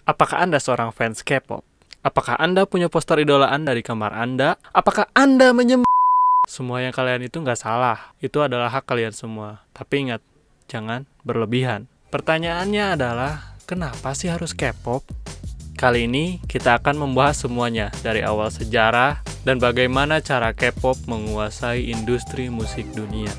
Apakah Anda seorang fans K-pop? Apakah Anda punya poster idola Anda di kamar Anda? Apakah Anda Semua yang kalian itu nggak salah. Itu adalah hak kalian semua. Tapi ingat, jangan berlebihan. Pertanyaannya adalah, kenapa sih harus K-pop? Kali ini kita akan membahas semuanya dari awal sejarah dan bagaimana cara K-pop menguasai industri musik dunia.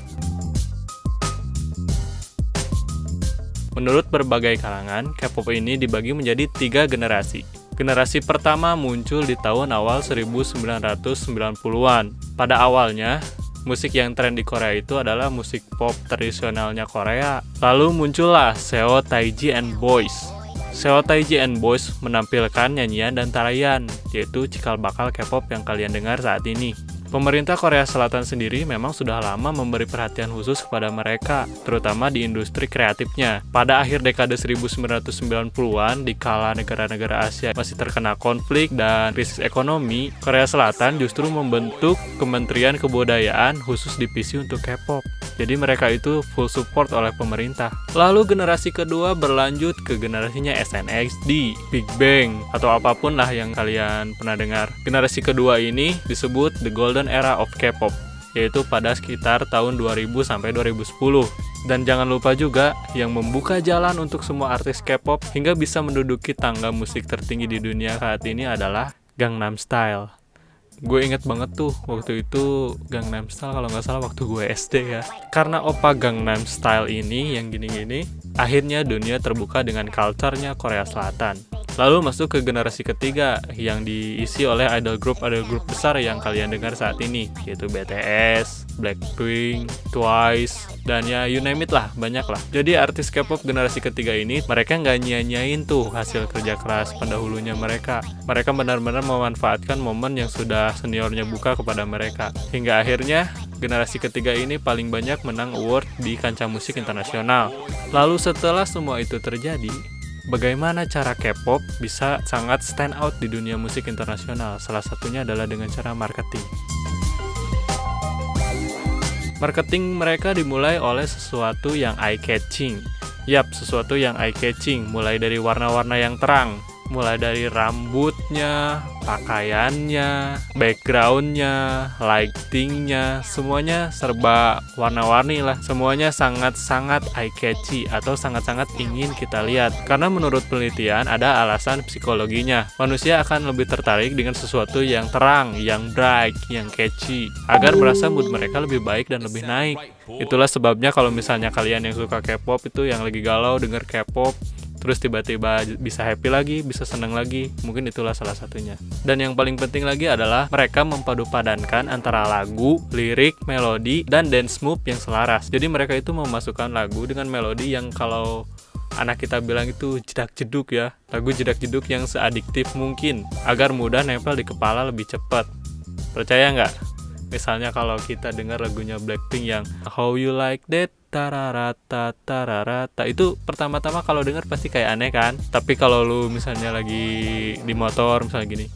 Menurut berbagai kalangan, K-pop ini dibagi menjadi 3 generasi. Generasi pertama muncul di tahun awal 1990-an. Pada awalnya, musik yang tren di Korea itu adalah musik pop tradisionalnya Korea. Lalu muncullah Seo Taiji and Boys. Seo Taiji and Boys menampilkan nyanyian dan tarian, yaitu cikal bakal K-pop yang kalian dengar saat ini. Pemerintah Korea Selatan sendiri memang sudah lama memberi perhatian khusus kepada mereka, terutama di industri kreatifnya. Pada akhir dekade 1990-an, di kala negara-negara Asia masih terkena konflik dan krisis ekonomi, Korea Selatan justru membentuk Kementerian Kebudayaan khusus divisi untuk K-pop. Jadi mereka itu full support oleh pemerintah. Lalu generasi kedua berlanjut ke generasinya SNSD, Big Bang, atau apapun lah yang kalian pernah dengar. Generasi kedua ini disebut The Golden Era of K-pop, yaitu pada sekitar tahun 2000 sampai 2010. Dan jangan lupa juga, yang membuka jalan untuk semua artis K-pop hingga bisa menduduki tangga musik tertinggi di dunia saat ini adalah Gangnam Style. Gue inget banget tuh, waktu itu Gangnam Style kalau nggak salah waktu gue SD ya. Karena opa Gangnam Style ini yang gini-gini, akhirnya dunia terbuka dengan culture-nya Korea Selatan. Lalu masuk ke generasi ketiga yang diisi oleh idol group besar yang kalian dengar saat ini, yaitu BTS, Blackpink, Twice, dan ya you name it lah, banyak lah. Jadi artis K-pop generasi ketiga ini, mereka nggak nyanyain tuh hasil kerja keras pendahulunya mereka. Mereka benar-benar memanfaatkan momen yang sudah seniornya buka kepada mereka. Hingga akhirnya generasi ketiga ini paling banyak menang award di kancah musik internasional. Lalu setelah semua itu terjadi, bagaimana cara K-pop bisa sangat stand out di dunia musik internasional? Salah satunya adalah dengan cara marketing. Marketing mereka dimulai oleh sesuatu yang eye-catching. Yap, sesuatu yang eye-catching, mulai dari warna-warna yang terang, mulai dari rambutnya, pakaiannya, backgroundnya, lightingnya, semuanya serba warna-warni lah. Semuanya sangat-sangat eye-catchy atau sangat-sangat ingin kita lihat. Karena menurut penelitian ada alasan psikologinya. Manusia akan lebih tertarik dengan sesuatu yang terang, yang bright, yang catchy, agar merasa mood mereka lebih baik dan lebih naik. Itulah sebabnya kalau misalnya kalian yang suka K-pop itu yang lagi galau denger K-pop, terus tiba-tiba bisa happy lagi, bisa senang lagi, mungkin itulah salah satunya. Dan yang paling penting lagi adalah mereka mempadu-padankan antara lagu, lirik, melodi, dan dance move yang selaras. Jadi mereka itu memasukkan lagu dengan melodi yang kalau anak kita bilang itu jedak-jeduk ya. Lagu jedak-jeduk yang seadiktif mungkin, agar mudah nempel di kepala lebih cepat. Percaya nggak? Misalnya kalau kita dengar lagunya Blackpink yang How You Like That, tararata tararata, itu pertama-tama kalau dengar pasti kayak aneh kan. Tapi kalau lu misalnya lagi di motor misalnya gini,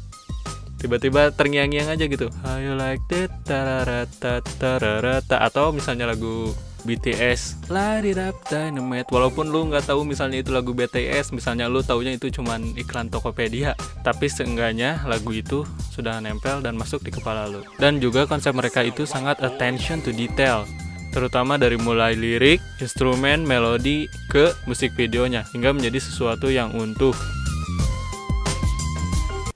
tiba-tiba terngiang-ngiang aja gitu, How You Like That, tararata tararata. Atau misalnya lagu BTS, Light It Up Dynamite, walaupun lu nggak tahu misalnya itu lagu BTS, misalnya lu taunya itu cuman iklan Tokopedia, tapi seenggaknya lagu itu sudah nempel dan masuk di kepala lu. Dan juga konsep mereka itu sangat attention to detail, terutama dari mulai lirik, instrumen, melodi, ke musik videonya, hingga menjadi sesuatu yang utuh.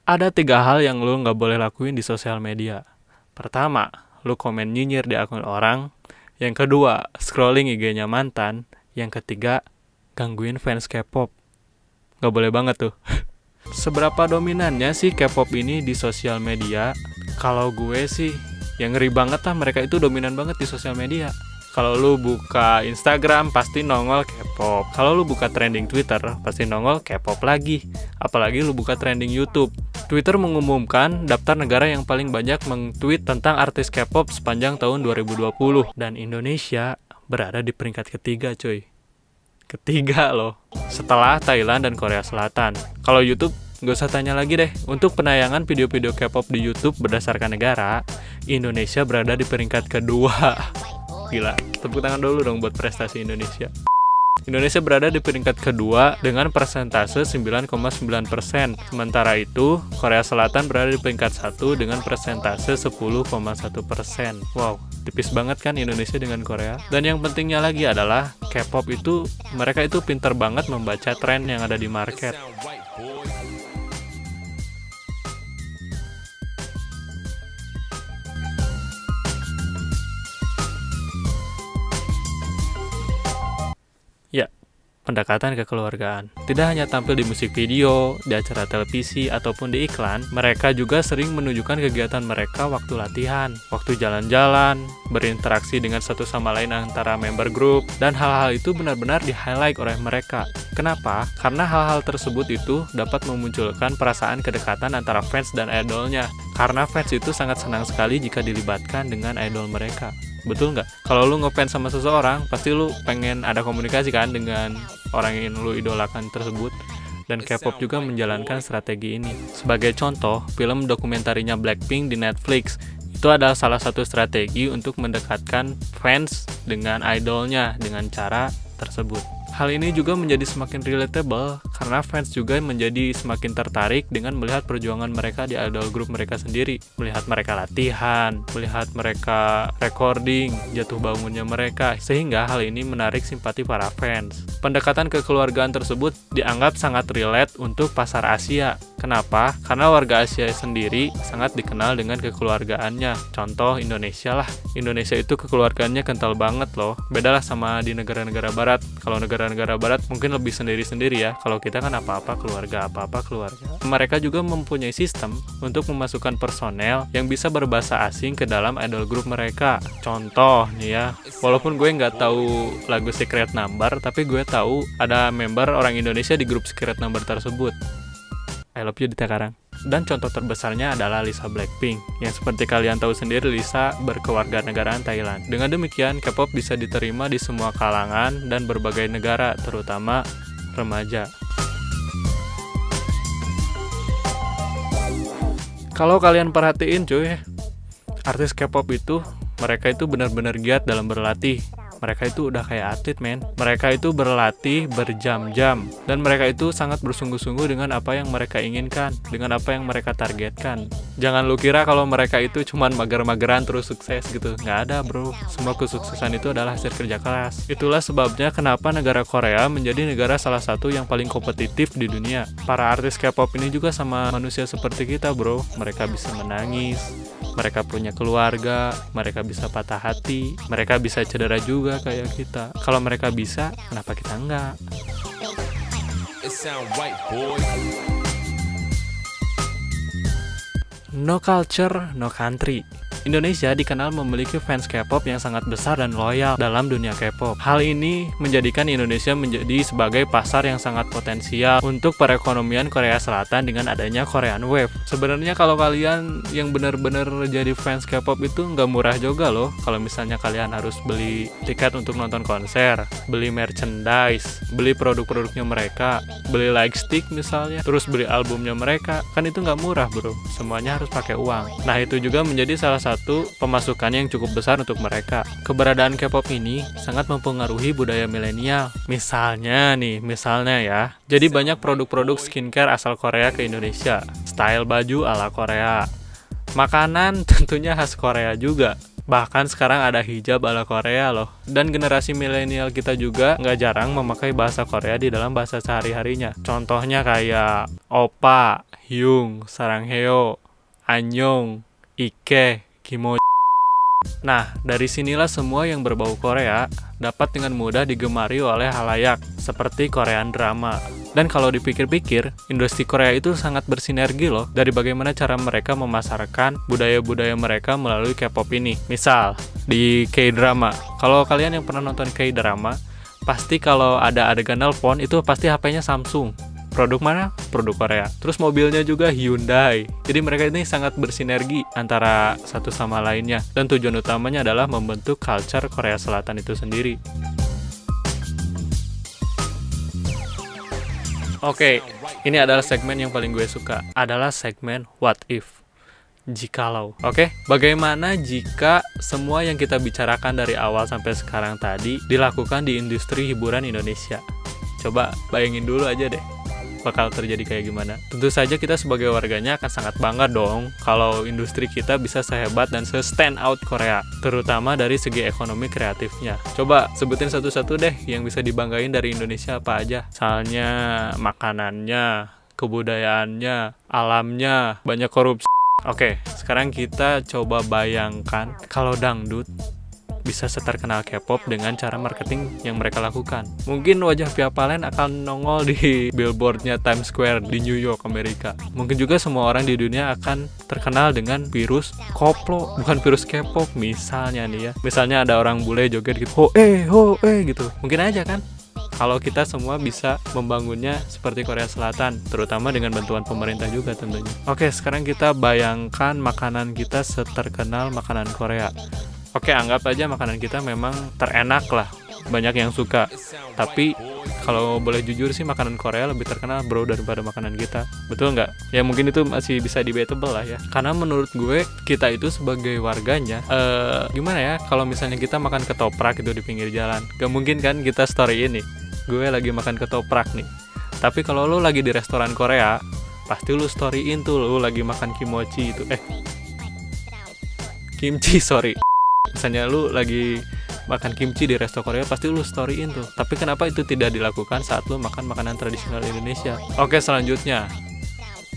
Ada 3 hal yang lu nggak boleh lakuin di sosial media. Pertama, lu komen nyinyir di akun orang. Yang kedua, scrolling IG-nya mantan. Yang ketiga, gangguin fans K-pop. Gak boleh banget tuh. Seberapa dominannya sih K-pop ini di sosial media? Kalau gue sih, yang ngeri banget lah, mereka itu dominan banget di sosial media. Kalau lu buka Instagram, pasti nongol K-pop. Kalau lu buka trending Twitter, pasti nongol K-pop lagi. Apalagi lu buka trending YouTube. Twitter mengumumkan daftar negara yang paling banyak meng-tweet tentang artis K-pop sepanjang tahun 2020. Dan Indonesia berada di peringkat ketiga, cuy. Ketiga loh. Setelah Thailand dan Korea Selatan. Kalau YouTube, gak usah tanya lagi deh. Untuk penayangan video-video K-pop di YouTube berdasarkan negara, Indonesia berada di peringkat kedua. Gila, tepuk tangan dulu dong buat prestasi Indonesia. Indonesia berada di peringkat kedua dengan persentase 9,9%. Sementara itu, Korea Selatan berada di peringkat 1 dengan persentase 10,1%. Wow, tipis banget kan Indonesia dengan Korea. Dan yang pentingnya lagi adalah K-pop itu, mereka itu pintar banget membaca tren yang ada di market. Ya, pendekatan kekeluargaan. Tidak hanya tampil di musik video, di acara televisi, ataupun di iklan, mereka juga sering menunjukkan kegiatan mereka waktu latihan, waktu jalan-jalan, berinteraksi dengan satu sama lain antara member grup, dan hal-hal itu benar-benar di-highlight oleh mereka. Kenapa? Karena hal-hal tersebut itu dapat memunculkan perasaan kedekatan antara fans dan idolnya. Karena fans itu sangat senang sekali jika dilibatkan dengan idol mereka. Betul nggak? Kalau lu ngefans sama seseorang, pasti lu pengen ada komunikasi kan dengan orang yang lu idolakan tersebut. Dan K-pop juga menjalankan strategi ini. Sebagai contoh, film dokumentarinya Blackpink di Netflix itu adalah salah satu strategi untuk mendekatkan fans dengan idolnya dengan cara tersebut. Hal ini juga menjadi semakin relatable karena fans juga menjadi semakin tertarik dengan melihat perjuangan mereka di idol group mereka sendiri. Melihat mereka latihan, melihat mereka recording, jatuh bangunnya mereka, sehingga hal ini menarik simpati para fans. Pendekatan kekeluargaan tersebut dianggap sangat relate untuk pasar Asia. Kenapa? Karena warga Asia sendiri sangat dikenal dengan kekeluargaannya. Contoh Indonesia lah. Indonesia itu kekeluargaannya kental banget loh. Bedalah sama di negara-negara barat. Kalau negara-negara barat mungkin lebih sendiri-sendiri ya. Kalau kita kan apa-apa keluarga. Mereka juga mempunyai sistem untuk memasukkan personel yang bisa berbahasa asing ke dalam idol group mereka. Contoh nih ya, walaupun gue nggak tahu lagu Secret Number, tapi gue tahu ada member orang Indonesia di grup Secret Number tersebut. I love you Dita Karang. Dan contoh terbesarnya adalah Lisa Blackpink, yang seperti kalian tahu sendiri Lisa berkewarganegaraan Thailand. Dengan demikian, K-pop bisa diterima di semua kalangan dan berbagai negara, terutama remaja. Kalau kalian perhatiin cuy, artis K-pop itu, mereka itu benar-benar giat dalam berlatih. Mereka itu udah kayak atlet men. Mereka itu berlatih berjam-jam. Dan mereka itu sangat bersungguh-sungguh dengan apa yang mereka inginkan, dengan apa yang mereka targetkan. Jangan lu kira kalau mereka itu cuman mager-mageran terus sukses gitu. Nggak ada bro. Semua kesuksesan itu adalah hasil kerja keras. Itulah sebabnya kenapa negara Korea menjadi negara salah satu yang paling kompetitif di dunia. Para artis K-pop ini juga sama manusia seperti kita bro. Mereka bisa menangis, mereka punya keluarga, mereka bisa patah hati, mereka bisa cedera juga kayak kita. Kalau mereka bisa, kenapa kita enggak? No culture, no country. Indonesia dikenal memiliki fans K-pop yang sangat besar dan loyal dalam dunia K-pop. Hal ini menjadikan Indonesia menjadi sebagai pasar yang sangat potensial untuk perekonomian Korea Selatan dengan adanya Korean Wave. Sebenarnya kalau kalian yang benar-benar jadi fans K-pop itu nggak murah juga loh. Kalau misalnya kalian harus beli tiket untuk nonton konser, beli merchandise, beli produk-produknya mereka, beli light stick misalnya, terus beli albumnya mereka, kan itu nggak murah bro. Semuanya harus pakai uang. Nah itu juga menjadi salah satu pemasukan yang cukup besar untuk mereka. Keberadaan K-pop ini sangat mempengaruhi budaya milenial. Misalnya ya. Jadi banyak produk-produk skincare asal Korea ke Indonesia. Style baju ala Korea. Makanan tentunya khas Korea juga. Bahkan sekarang ada hijab ala Korea loh. Dan generasi milenial kita juga nggak jarang memakai bahasa Korea di dalam bahasa sehari-harinya. Contohnya kayak Oppa, Hyung, Sarangheo, Annyeong, Ike, Kimo. Nah, dari sinilah semua yang berbau Korea dapat dengan mudah digemari oleh halayak, seperti Korean drama. Dan kalau dipikir-pikir, industri Korea itu sangat bersinergi loh, dari bagaimana cara mereka memasarkan budaya-budaya mereka melalui K-pop ini. Misal, di K-drama. Kalau kalian yang pernah nonton K-drama, pasti kalau ada adegan nelpon, itu pasti HP-nya Samsung. Produk mana? Produk Korea. Terus mobilnya juga Hyundai. Jadi mereka ini sangat bersinergi antara satu sama lainnya. Dan tujuan utamanya adalah membentuk culture Korea Selatan itu sendiri. Oke, ini adalah segmen yang paling gue suka. Adalah segmen What If. jikalau. Oke, bagaimana jika semua yang kita bicarakan dari awal sampai sekarang tadi dilakukan di industri hiburan Indonesia? Coba bayangin dulu aja deh, bakal terjadi kayak gimana. Tentu saja kita sebagai warganya akan sangat bangga dong kalau industri kita bisa sehebat dan se-stand out Korea, terutama dari segi ekonomi kreatifnya. Coba sebutin satu-satu deh yang bisa dibanggain dari Indonesia apa aja. Misalnya makanannya, kebudayaannya, alamnya, banyak korupsi. Oke, sekarang kita coba bayangkan kalau dangdut bisa seterkenal K-pop dengan cara marketing yang mereka lakukan. Mungkin wajah Via Valen akan nongol di billboardnya Times Square di New York, Amerika. Mungkin juga semua orang di dunia akan terkenal dengan virus koplo, bukan virus K-pop misalnya nih ya. Misalnya ada orang bule joget gitu, ho gitu. Mungkin aja kan kalau kita semua bisa membangunnya seperti Korea Selatan, terutama dengan bantuan pemerintah juga tentunya. Oke, sekarang kita bayangkan makanan kita seterkenal makanan Korea. Oke, anggap aja makanan kita memang terenak lah, banyak yang suka. Tapi kalau boleh jujur sih makanan Korea lebih terkenal bro daripada makanan kita. Betul nggak? Ya mungkin itu masih bisa debatable lah ya. Karena menurut gue kita itu sebagai warganya, gimana ya? Kalau misalnya kita makan ketoprak itu di pinggir jalan, gak mungkin kan kita story ini. Gue lagi makan ketoprak nih. Tapi kalau lo lagi di restoran Korea, pasti lo storyin tuh lo lagi makan kimchi itu. Kimchi, sorry. Misalnya lu lagi makan kimchi di resto Korea, pasti lu storyin tuh. Tapi kenapa itu tidak dilakukan saat lu makan makanan tradisional Indonesia? Oke, selanjutnya,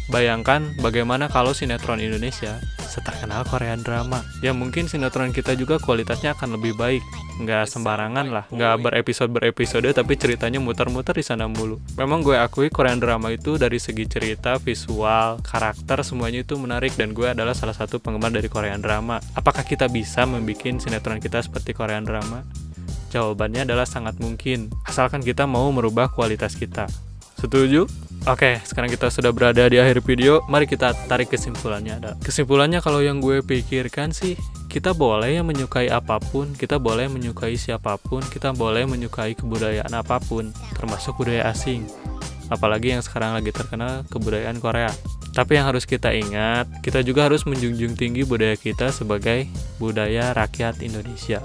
bayangkan bagaimana kalau sinetron Indonesia seterkenal Korean drama. Ya mungkin sinetron kita juga kualitasnya akan lebih baik. Nggak sembarangan lah, nggak berepisode tapi ceritanya muter-muter di sana mulu. Memang gue akui Korean drama itu dari segi cerita, visual, karakter semuanya itu menarik, dan gue adalah salah satu penggemar dari Korean drama. Apakah kita bisa membuat sinetron kita seperti Korean drama? Jawabannya adalah sangat mungkin, asalkan kita mau merubah kualitas kita. Setuju? Oke, sekarang kita sudah berada di akhir video. Mari kita tarik kesimpulannya. Kesimpulannya kalau yang gue pikirkan sih, kita boleh menyukai apapun, kita boleh menyukai siapapun, kita boleh menyukai kebudayaan apapun, termasuk budaya asing. Apalagi yang sekarang lagi terkenal kebudayaan Korea. Tapi yang harus kita ingat, kita juga harus menjunjung tinggi budaya kita sebagai budaya rakyat Indonesia.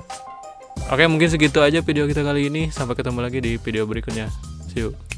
Oke, mungkin segitu aja video kita kali ini. Sampai ketemu lagi di video berikutnya. See you.